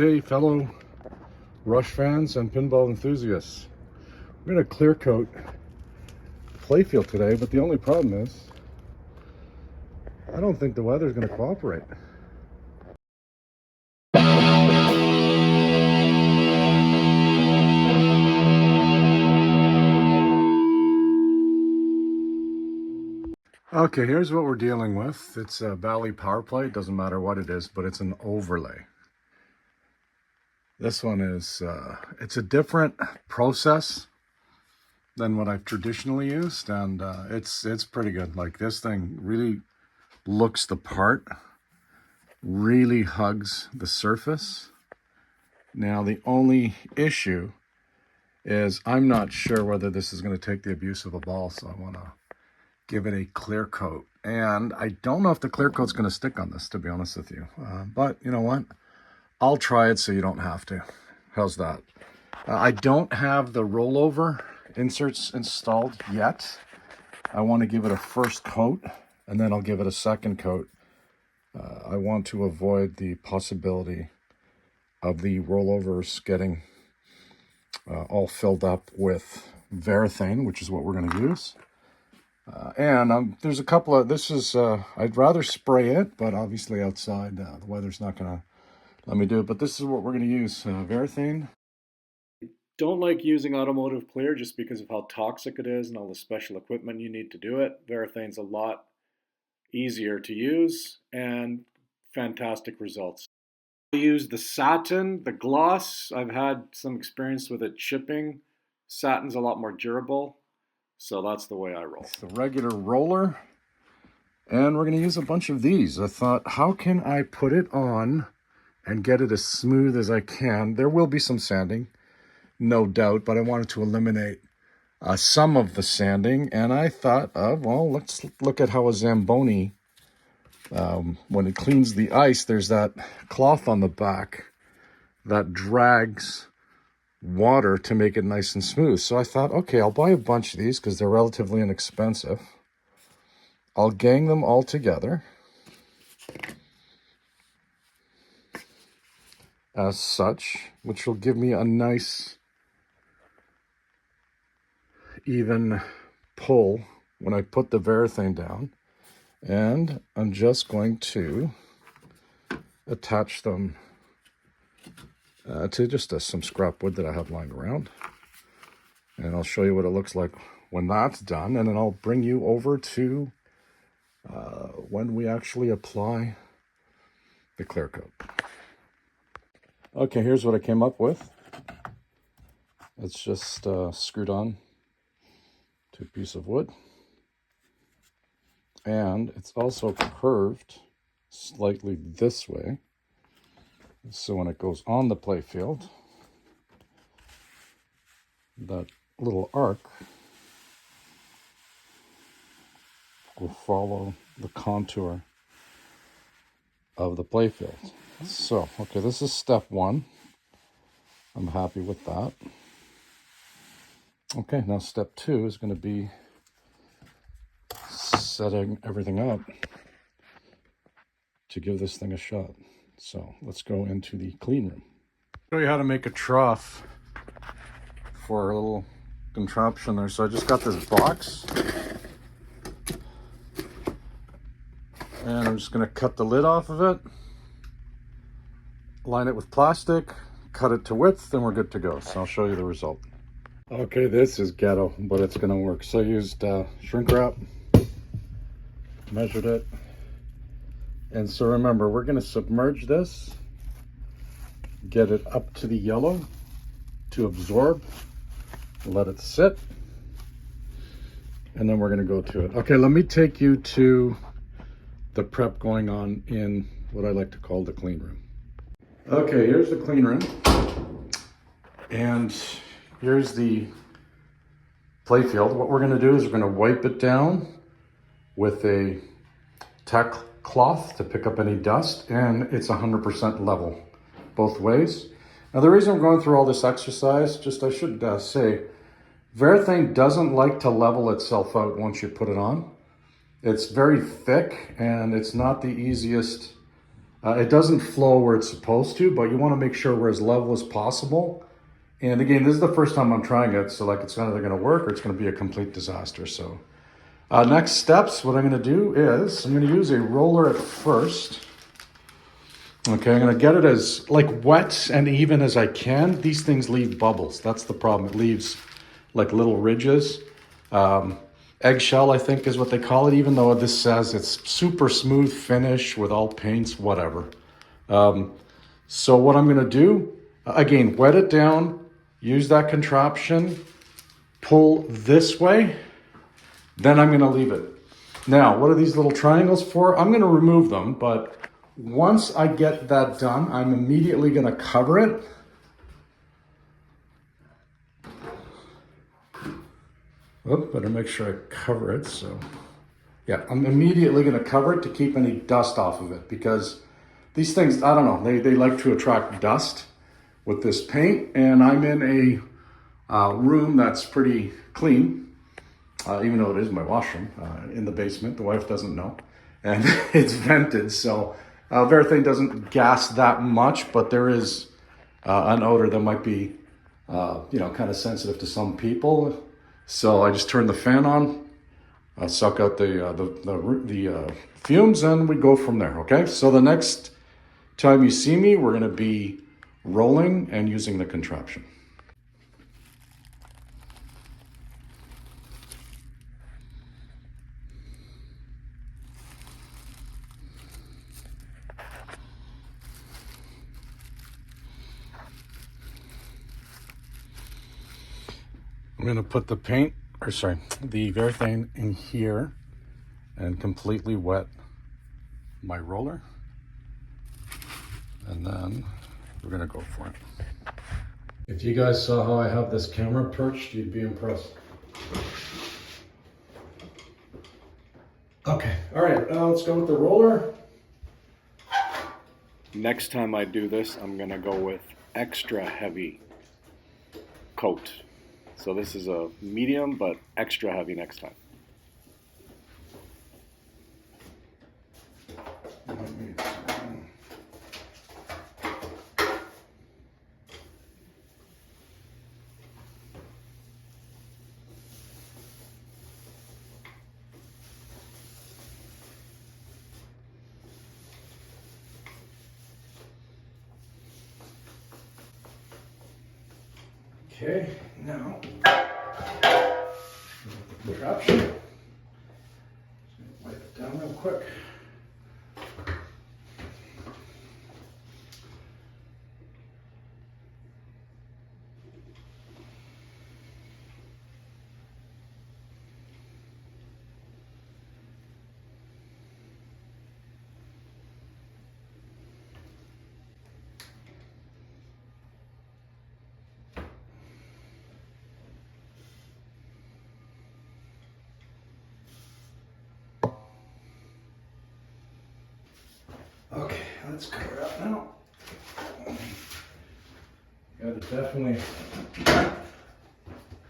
Hey fellow Rush fans and pinball enthusiasts, we're going to clear coat playfield today, but the only problem is I don't think the weather's going to cooperate. Okay, here's what we're dealing with. It's a Bally power play. It doesn't matter what it is, but it's an overlay. This one is, it's a different process than what I've traditionally used, and it's pretty good. Like, this thing really looks the part, really hugs the surface. Now, the only issue is I'm not sure whether this is going to take the abuse of a ball, so I want to give it a clear coat. And I don't know if the clear coat's going to stick on this, to be honest with you. But you know what? I'll try it so you don't have to. How's that? I don't have the rollover inserts installed yet. I want to give it a first coat, and then I'll give it a second coat. I want to avoid the possibility of the rollovers getting all filled up with Varathane, which is what we're going to use. There's a couple of, I'd rather spray it, but obviously outside the weather's not going to let me do it. But this is what we're going to use, Varathane. Don't like using automotive clear just because of how toxic it is and all the special equipment you need to do it. Varathane's a lot easier to use and fantastic results. I use the satin, the gloss. I've had some experience with it chipping. Satin's a lot more durable, so that's the way I roll. It's the regular roller, and we're going to use a bunch of these. I thought, how can I put it on and get it as smooth as I can? There will be some sanding, no doubt, but I wanted to eliminate some of the sanding, and I thought, well, let's look at how a Zamboni, when it cleans the ice, there's that cloth on the back that drags water to make it nice and smooth. So I thought, okay, I'll buy a bunch of these because they're relatively inexpensive. I'll gang them all together as such, which will give me a nice even pull when I put the Varathane down. And I'm just going to attach them to just some scrap wood that I have lying around. And I'll show you what it looks like when that's done. And then I'll bring you over to when we actually apply the clear coat. Okay, here's what I came up with. It's just screwed on to a piece of wood. And it's also curved slightly this way. So when it goes on the playfield, that little arc will follow the contour of the playfield. So, okay, this is step one. I'm happy with that. Okay, now step two is going to be setting everything up to give this thing a shot. So let's go into the clean room. Show you how to make a trough for a little contraption there. So I just got this box, and I'm just going to cut the lid off of it, line it with plastic, cut it to width, and we're good to go. So I'll show you the result. Okay, this is ghetto, but it's going to work. So I used shrink wrap, measured it. And so remember, we're going to submerge this, get it up to the yellow to absorb, let it sit, and then we're going to go to it. Okay, let me take you to the prep going on in what I like to call the clean room. Okay, here's the clean room, and here's the playfield. What we're going to do is we're going to wipe it down with a tack cloth to pick up any dust, and it's 100% level both ways. Now, the reason I'm going through all this exercise, I should say, Varathane doesn't like to level itself out once you put it on. It's very thick, and it's not the easiest It doesn't flow where it's supposed to, but you want to make sure we're as level as possible. And again, this is the first time I'm trying it, so like it's either going to work or it's going to be a complete disaster. So next steps, what I'm going to do is I'm going to use a roller at first. Okay, I'm going to get it as like wet and even as I can. These things leave bubbles. That's the problem. It leaves like little ridges. Eggshell, I think, is what they call it, even though this says it's super smooth finish with all paints, whatever. So what I'm going to do, again, wet it down, use that contraption, pull this way, then I'm going to leave it. Now, what are these little triangles for? I'm going to remove them, but once I get that done, I'm immediately going to cover it. Oop, better make sure I cover it. So yeah, I'm immediately going to cover it to keep any dust off of it, because these things, I don't know, they like to attract dust with this paint, and I'm in a room that's pretty clean, even though it is my washroom in the basement. The wife doesn't know, and it's vented, so Varathane doesn't gas that much, but there is an odor that might be, kind of sensitive to some people. So I just turn the fan on, suck out the fumes, and we go from there. Okay. So the next time you see me, we're going to be rolling and using the contraption. I'm going to put the the Varathane in here and completely wet my roller. And then we're going to go for it. If you guys saw how I have this camera perched, you'd be impressed. Okay, all right, let's go with the roller. Next time I do this, I'm going to go with extra heavy coat. So this is a medium, but extra heavy next time. Okay, now contraption. Wipe it down real quick. Okay, let's cover it up now. Gotta definitely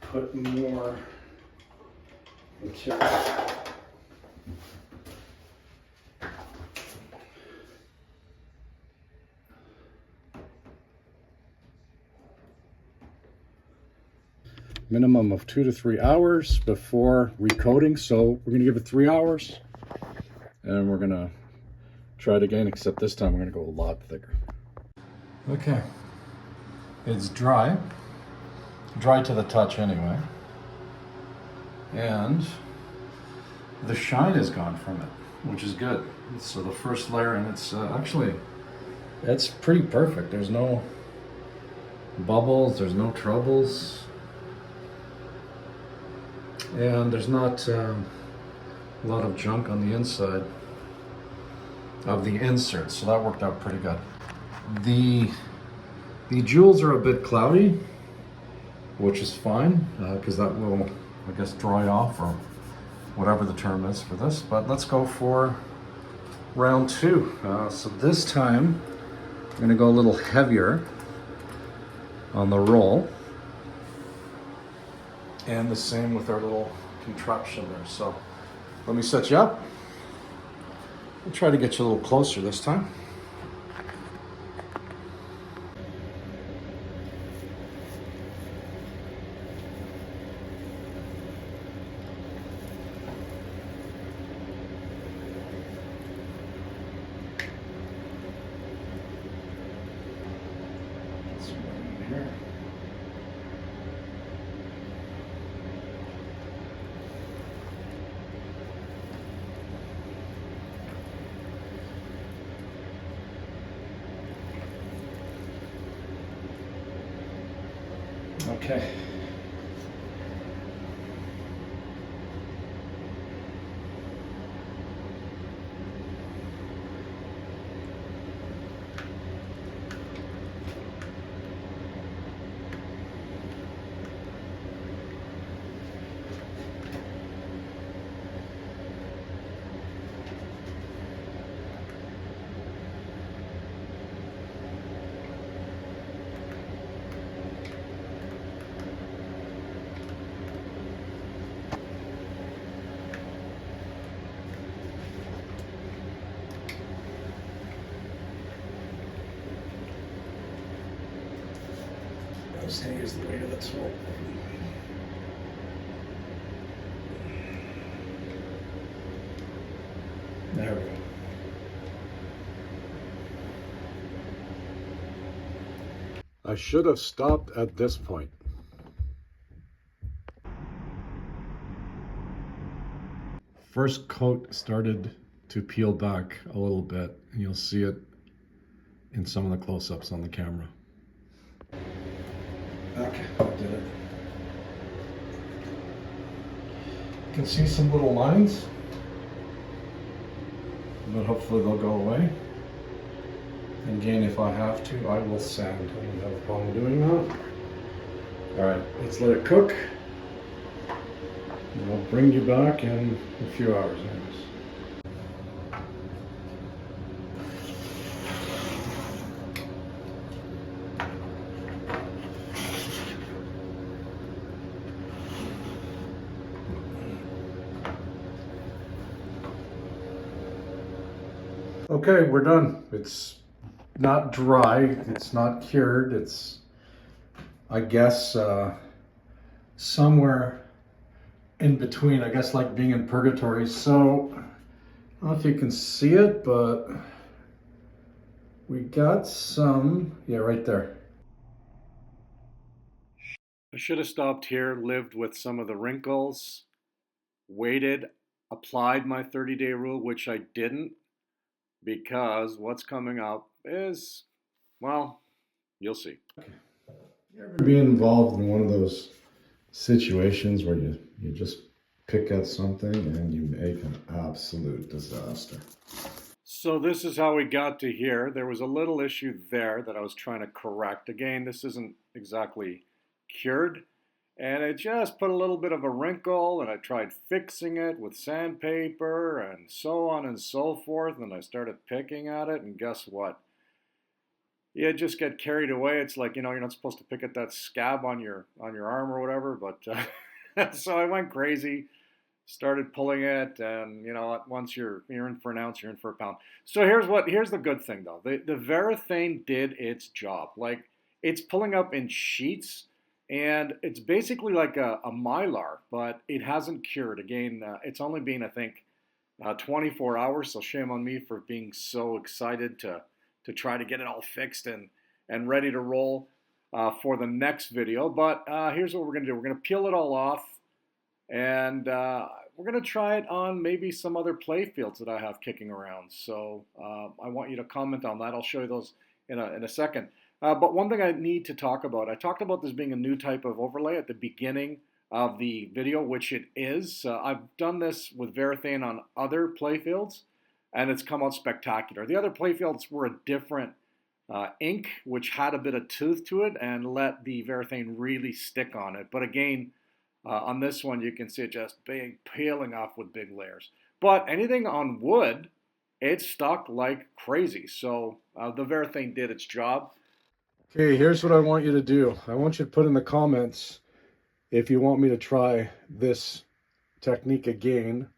put more material. Minimum of 2 to 3 hours before recoating. So we're gonna give it 3 hours, and we're gonna try it again, except this time we're gonna go a lot thicker. Okay, it's dry to the touch anyway, and the shine is gone from it, which is good. So the first layer, and it's it's pretty perfect. There's no bubbles, there's no troubles, and there's not a lot of junk on the inside of the insert, so that worked out pretty good. The jewels are a bit cloudy, which is fine, because that will, I guess, dry off, or whatever the term is for this. But let's go for round 2. So this time I'm going to go a little heavier on the roll, and the same with our little contraption there. So let me set you up. I'll try to get you a little closer this time. here. Okay. I was going to use the weight of this rope. There we go. I should have stopped at this point. First coat started to peel back a little bit, and you'll see it in some of the close-ups on the camera. Okay, I did it. You can see some little lines, but hopefully they'll go away. And again, if I have to, I will sand. I don't have a problem doing that. All right, let's let it cook. And I'll bring you back in a few hours, I guess. Okay, we're done. It's not dry, it's not cured, it's, I guess, somewhere in between, I guess, like being in purgatory. So, I don't know if you can see it, but we got some, yeah, right there. I should have stopped here, lived with some of the wrinkles, waited, applied my 30-day rule, which I didn't, because what's coming up is, well, you'll see. Okay. You ever be involved in one of those situations where you just pick at something and you make an absolute disaster? So this is how we got to here. There was a little issue there that I was trying to correct. Again, this isn't exactly cured, and it just put a little bit of a wrinkle, and I tried fixing it with sandpaper and so on and so forth, and I started picking at it, and guess what? You just get carried away. It's like, you know, you're not supposed to pick at that scab on your arm or whatever, but so I went crazy, started pulling it, and you know, once you're in for an ounce, you're in for a pound. So here's the good thing though. The Varathane did its job. Like, it's pulling up in sheets, and it's basically like a mylar, but it hasn't cured. Again, it's only been, I think, 24 hours, so shame on me for being so excited to try to get it all fixed and ready to roll for the next video. But here's what we're going to do. We're going to peel it all off, and we're going to try it on maybe some other play fields that I have kicking around. So I want you to comment on that. I'll show you those in a second. But one thing I need to talk about, I talked about this being a new type of overlay at the beginning of the video, which it is. I've done this with Varathane on other playfields, and it's come out spectacular. The other playfields were a different ink, which had a bit of tooth to it and let the Varathane really stick on it. But again, on this one, you can see it just peeling off with big layers. But anything on wood, it stuck like crazy. So the Varathane did its job. Okay, here's what I want you to do. I want you to put in the comments if you want me to try this technique again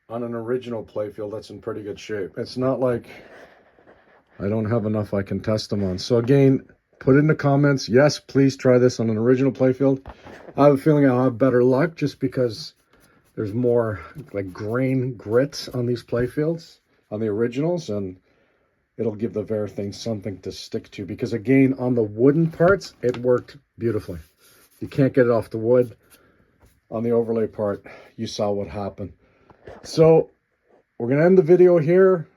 on an original playfield that's in pretty good shape. It's not like I don't have enough I can test them on. So again, put it in the comments. Yes, please try this on an original playfield. I have a feeling I'll have better luck just because there's more like grain grit on these playfields, on the originals, and it'll give the Varathane something to stick to. Because again, on the wooden parts, it worked beautifully. You can't get it off the wood. On the overlay part, you saw what happened. So we're going to end the video here.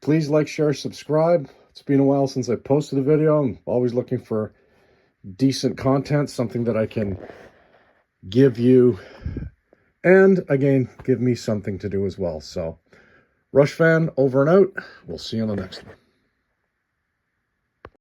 Please like, share, subscribe. It's been a while since I posted a video. I'm always looking for decent content, something that I can give you, and again, give me something to do as well. So, Rush Fan, over and out. We'll see you on the next one.